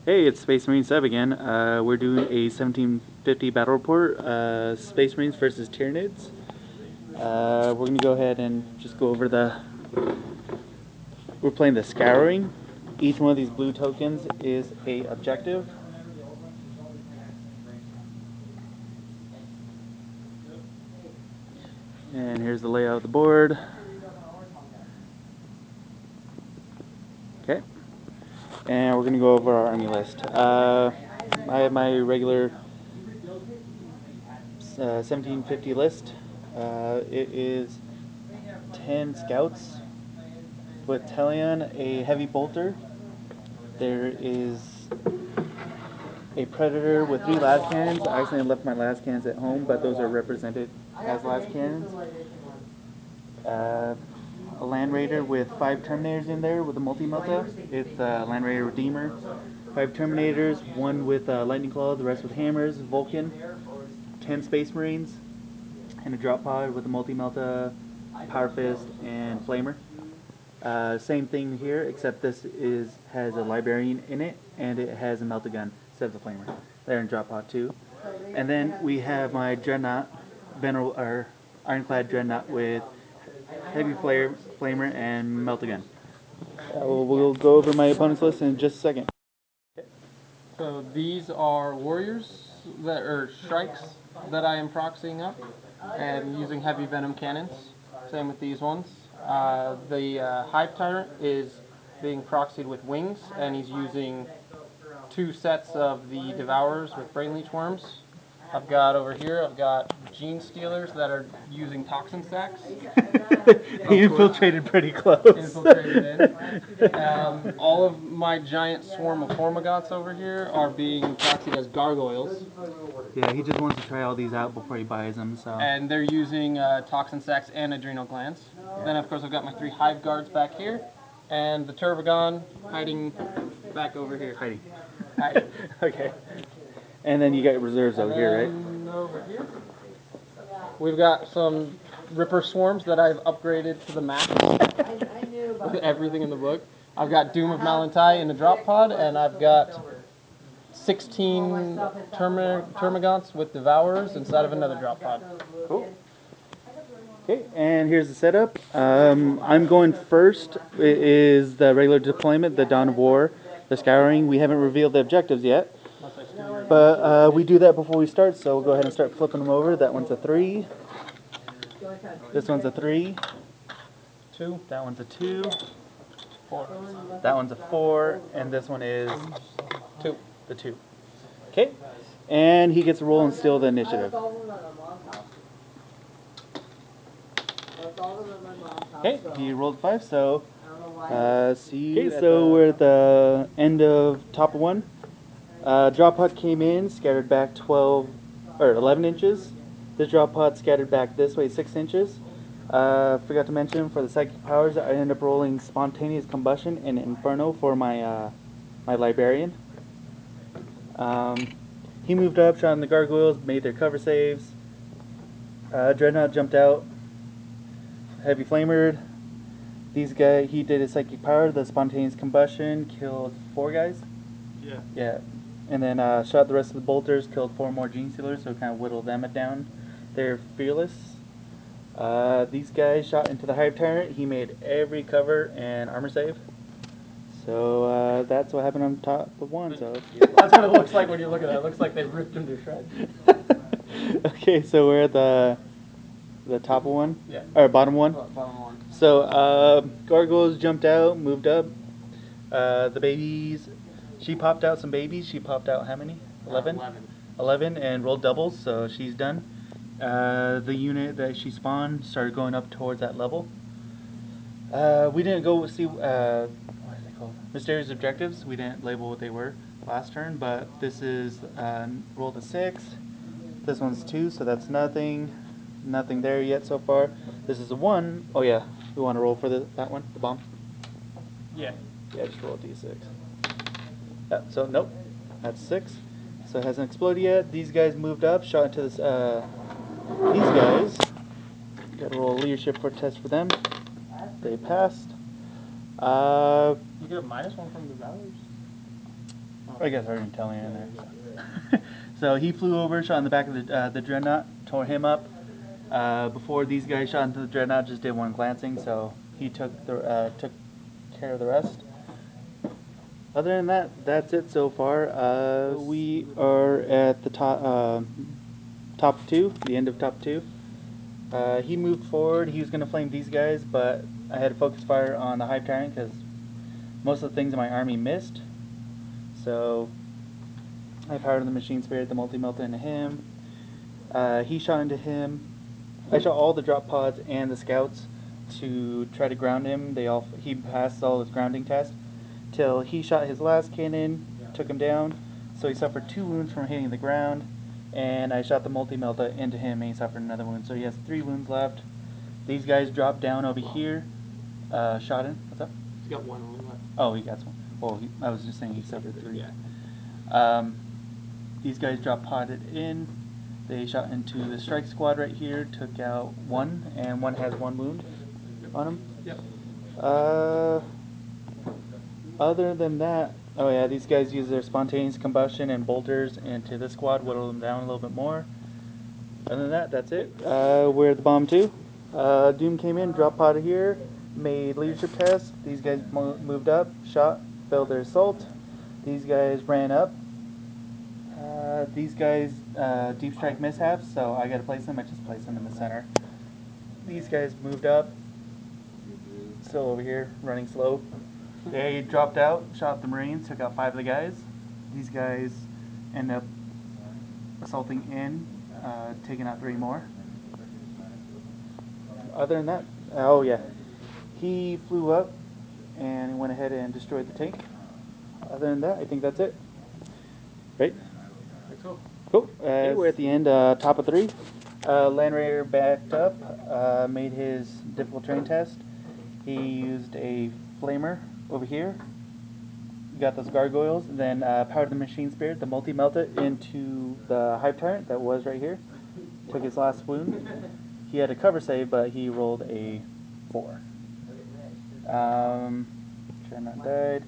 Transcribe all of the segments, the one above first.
Hey, it's Space Marine Seb again. We're doing a 1750 battle report, Space Marines versus Tyrinids. We're going to go ahead and just go over we're playing the Scouring. Each one of these blue tokens is a objective. And here's the layout of the board. Okay. And we're going to go over our army list. I have my regular 1750 list. It is 10 scouts with Talion, a heavy bolter. There is a predator with 3 las cannons. I accidentally left my las cannons at home, but those are represented as las cannons. A land raider with 5 terminators in there with a multi-melta. It's a land raider redeemer. 5 terminators, 1 with lightning claw, the rest with hammers. Vulcan. 10 space marines, and a drop pod with a multi-melta, power fist, and flamer. Same thing here, except this has a librarian in it, and it has a melta gun instead of the flamer. They're in drop pod too. And then we have my dreadnought, ironclad dreadnought with heavy flamer and melta gun. We'll go over my opponent's list in just a second. So these are warriors that are strikes that I am proxying up and using heavy venom cannons. Same with these ones. The Hive Tyrant is being proxied with wings, and he's using 2 sets of the Devourers with Brain Leech Worms. I've got over here, I've got Gene Stealers that are using Toxin Sacks. He infiltrated pretty close. Infiltrated in. All of my giant swarm of Hormagots over here are being proxied as Gargoyles. Yeah, he just wants to try all these out before he buys them. So. And they're using Toxin Sacks and Adrenal Glands. Yeah. Then, of course, I've got my 3 Hive Guards back here, and the Turbogon hiding back over here. Hiding. Okay. And then you got reserves over here, right? Over here, we've got some Ripper Swarms that I've upgraded to the max with everything in the book. I've got Doom of Malantai in the drop pod, and I've got 16 Termagants with Devourers inside of another drop pod. Cool. Okay, and here's the setup. I'm going first. It is the regular deployment, the Dawn of War, the Scouring. We haven't revealed the objectives yet. But we do that before we start, so we'll go ahead and start flipping them over. That one's a 3. This one's a 3. 2. That one's a 2. 4. That one's a 4. And this one is 2. The 2. Okay. And he gets a roll and steal the initiative. Okay, he rolled 5, so see. Okay, so we're at the end of top of 1. Drop pod came in, scattered back 11 inches. This drop pod scattered back this way 6 inches. Forgot to mention, for the psychic powers, I ended up rolling spontaneous combustion and inferno for my my librarian. He moved up, shot in the gargoyles, made their cover saves. Dreadnought jumped out, heavy flamered. These guys, he did his psychic power, the spontaneous combustion, killed 4 guys. Yeah. And then shot the rest of the bolters, killed 4 more Gene Stealers, so kind of whittled them down. They're fearless. These guys shot into the Hive Tyrant. He made every cover and armor save. So that's what happened on top of 1. So that's what it looks like when you look at it. It looks like they ripped him to shreds. Okay, so we're at the top of 1? Yeah. Or bottom 1? Bottom 1. So gargoyles jumped out, moved up. The babies... She popped out some babies. She popped out how many? 11? 11 and rolled doubles, so she's done. The unit that she spawned started going up towards that level. We didn't go see, what are they called? Mysterious objectives. We didn't label what they were last turn, but this is rolled a 6. This one's 2, so that's nothing. Nothing there yet so far. This is a 1. Oh yeah, we want to roll for that one, the bomb? Yeah. Yeah, just roll a d6. So nope, that's 6. So it hasn't exploded yet. These guys moved up, shot into this. These guys got to roll a leadership for test for them. They passed. You get a -1 from the Devourers. I guess I already telling you in there. So he flew over, shot in the back of the dreadnought, tore him up. Before these guys shot into the dreadnought, just did one glancing, so he took care of the rest. Other than that, that's it so far. We are at the top two, the end of top two. He moved forward. He was going to flame these guys, but I had to focus fire on the Hive Tyrant because most of the things in my army missed. So I powered the Machine Spirit, the Multi-Melta into him. He shot into him. I shot all the drop pods and the scouts to try to ground him. He passed all his grounding tests till he shot his last cannon, took him down. So he suffered 2 wounds from hitting the ground, and I shot the Multi-Melta into him and he suffered another wound. So he has 3 wounds left. These guys dropped down over here. Shot him. What's up? He's got 1 wound left. Oh, he got one. Well, I was just saying he suffered 3. Yeah. These guys dropped potted in. They shot into the strike squad right here, took out 1, and 1 has 1 wound on him. Yep. Other than that, oh yeah, these guys use their spontaneous combustion and bolters into the squad, whittle them down a little bit more. Other than that, that's it. We're at the bomb 2. Doom came in, dropped pod here, made leadership tests. These guys moved up, shot, failed their assault. These guys ran up. These guys deep strike mishaps, so I gotta place them. I just place them in the center. These guys moved up, still over here, running slow. They dropped out, shot the Marines, took out 5 of the guys. These guys end up assaulting in, taking out 3 more. Other than that, oh yeah, he flew up and went ahead and destroyed the tank. Other than that, I think that's it. Right? Cool. We're at the end, top of 3. Land Raider backed up, made his difficult terrain test. He used a flamer over here. Got those gargoyles, then powered the Machine Spirit, the Multi-Melta, into the Hive Tyrant that was right here. Took his last wound. He had a cover save, but he rolled a 4. Tyrant died.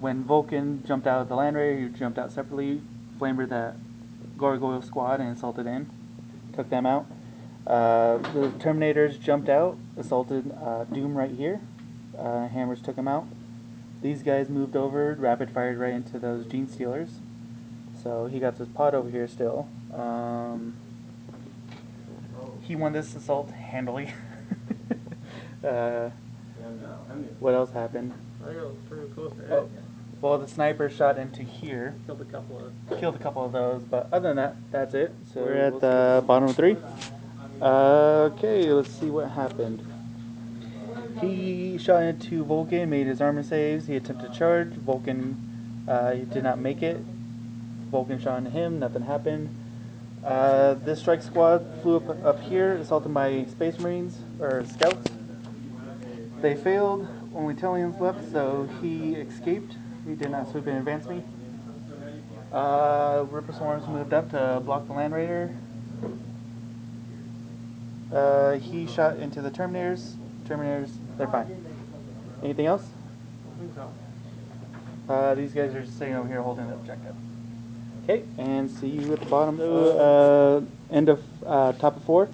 When Vulcan jumped out of the Land Raider, he jumped out separately, flamed that Gargoyle squad and assaulted in. Took them out. The Terminators jumped out, assaulted Doom right here. Hammers took him out. These guys moved over, rapid fired right into those Gene Stealers. So he got this pod over here still. He won this assault handily. What else happened? I got pretty close to it. Well, the sniper shot into here. Killed a couple of those, but other than that, that's it. So we're at the bottom of 3. Okay, let's see what happened. He shot into Vulcan, made his armor saves. He attempted to charge. Vulcan he did not make it. Vulcan shot into him. Nothing happened. This strike squad flew up here, assaulted by Space Marines or Scouts. They failed. Only Tellians left, so he escaped. He did not swoop in and advance me. Ripper Swarms moved up to block the Land Raider. He shot into the Terminators. Terminators, they're fine. Anything else? I think so. These guys are just sitting over here holding the objective. Okay, and see you at the bottom, end of top of 4.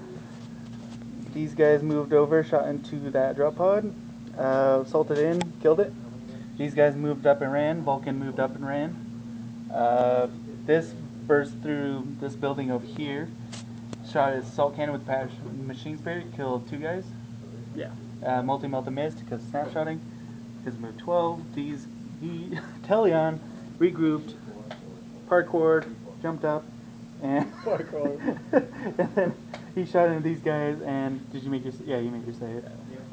These guys moved over, shot into that drop pod, assaulted in, killed it. These guys moved up and ran. Vulcan moved up and ran. This burst through this building over here, shot his assault cannon with the Machine Spirit, killed 2 guys. Yeah. Multi-Melta missed because of snapshotting. His move 12. Tellion regrouped, parkoured, jumped up, and and then he shot into these guys. And did you make your? Yeah, you made your save.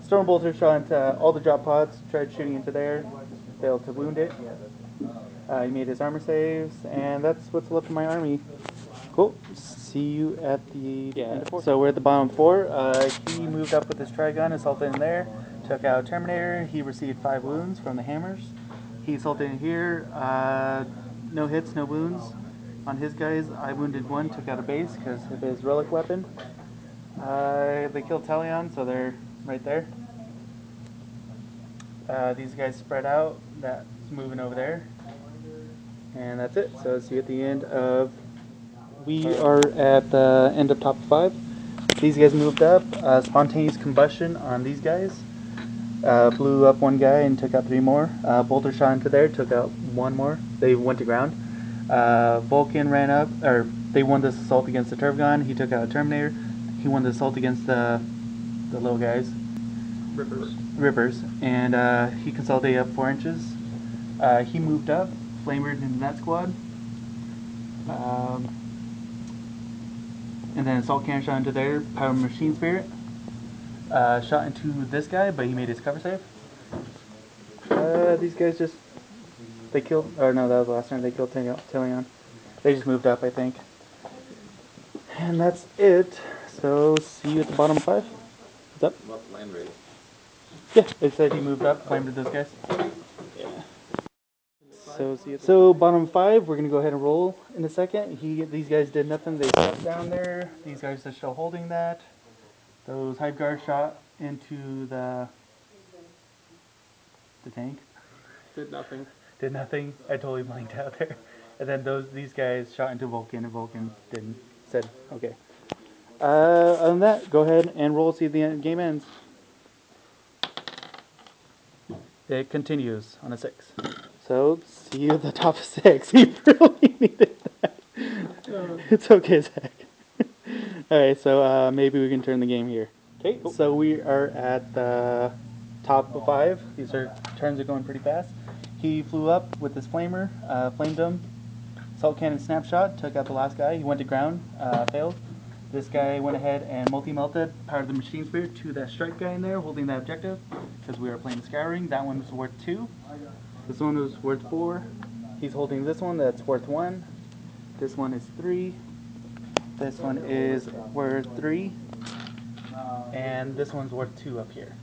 Stormbolter shot into all the drop pods. Tried shooting into there, failed to wound it. He made his armor saves, and that's what's left of my army. Cool. See you at the end of 4. So we're at the bottom 4. He moved up with his Trigun, assaulted in there, took out Terminator. He received 5 wounds from the hammers. He assaulted in here. No hits, no wounds on his guys. I wounded 1, took out a base because of his relic weapon. They killed Tellion, so they're right there. These guys spread out. That's moving over there. And that's it. So see you at the end of. We are at the end of top 5. These guys moved up. Spontaneous combustion on these guys. Blew up one guy and took out 3 more. Bolter shot into there, took out 1 more. They went to ground. Vulcan ran up, or they won this assault against the Turfgon. He took out a Terminator. He won the assault against the little guys. Rippers. And he consolidated up 4 inches. He moved up, flamered into that squad. And then assault cannon shot into there, power machine spirit. Shot into this guy, but he made his cover save. These guys just, they killed, or no, that was the last time they killed Tilion. They just moved up, I think. And that's it. So, see you at the bottom 5. What's up? What land rate? Yeah, it said he moved up, flamed those guys. Yeah. So bottom 5, we're gonna go ahead and roll in a second. These guys did nothing. They sat down there. These guys are still holding that. Those Hive Guards shot into the tank. Did nothing. Did nothing. I totally blanked out there. And then these guys shot into Vulcan, and Vulcan didn't. Said okay. Other than that, go ahead and roll. See if the game ends. It continues on a 6. So, see you at the top 6. You really needed that. It's okay, Zach. Alright, so maybe we can turn the game here. Okay, cool. So we are at the top of 5. These turns are going pretty fast. He flew up with his flamer, flamed him. Salt cannon snapshot, took out the last guy. He went to ground, failed. This guy went ahead and multi-melted, powered the machine spirit to that strike guy in there, holding that objective, because we were playing scouring. That one was worth 2. This one was worth 4. He's holding this one, that's worth 1. This one is 3. This one is worth 3. And this one's worth 2 up here.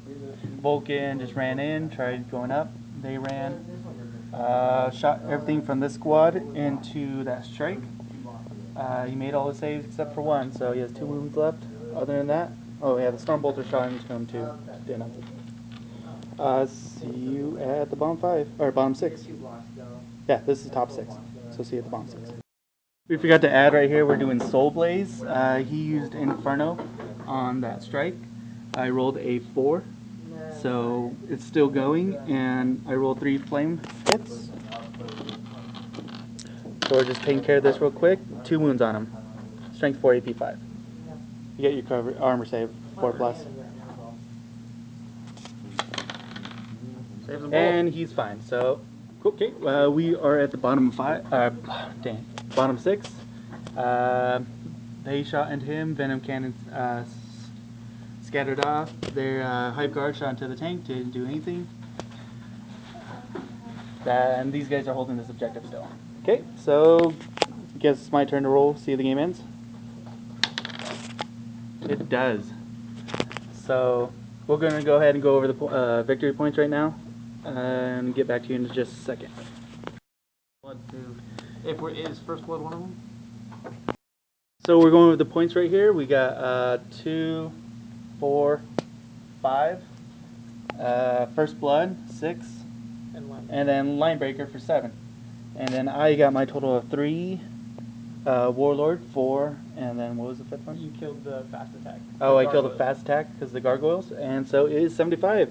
Vulcan just ran in, tried going up. They ran. Shot everything from this squad into that strike. He made all the saves except for 1, so he has 2 wounds left. Other than that, oh yeah, the Storm Bolter shot into him too. Did nothing. See you at the bottom 5, or bottom 6. Yeah, this is top 6, so see you at the bottom 6. We forgot to add right here, we're doing Soul Blaze. He used Inferno on that strike. I rolled a 4, so it's still going, and I rolled 3 flame hits. So we're just taking care of this real quick. 2 wounds on him. Strength 4, AP 5. You get your cover, armor save, 4+. And he's fine. So, okay. We are at the bottom 5. Bottom 6. They shot into him. Venom cannons scattered off. Their Hive Guard shot into the tank. Didn't do anything. And these guys are holding this objective still. Okay, so I guess it's my turn to roll. See if the game ends. It does. So we're going to go ahead and go over the victory points right now and get back to you in just a second. Is First Blood one of them? So we're going with the points right here. We got 2, 4, 5. First Blood 6, and then Linebreaker for 7. And then I got my total of 3, Warlord 4, and then what was the 5th one? You killed the fast attack. Oh, I killed the fast attack because of the gargoyles, and so it is 75.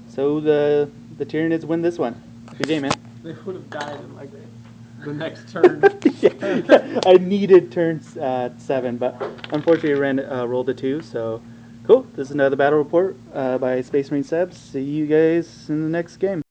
So the Tyrinids win this one. Good game, man. They would have died in like the next turn. Yeah, I needed turn 7, but unfortunately rolled a 2, so cool. This is another battle report by Space Marine Sebs. See you guys in the next game.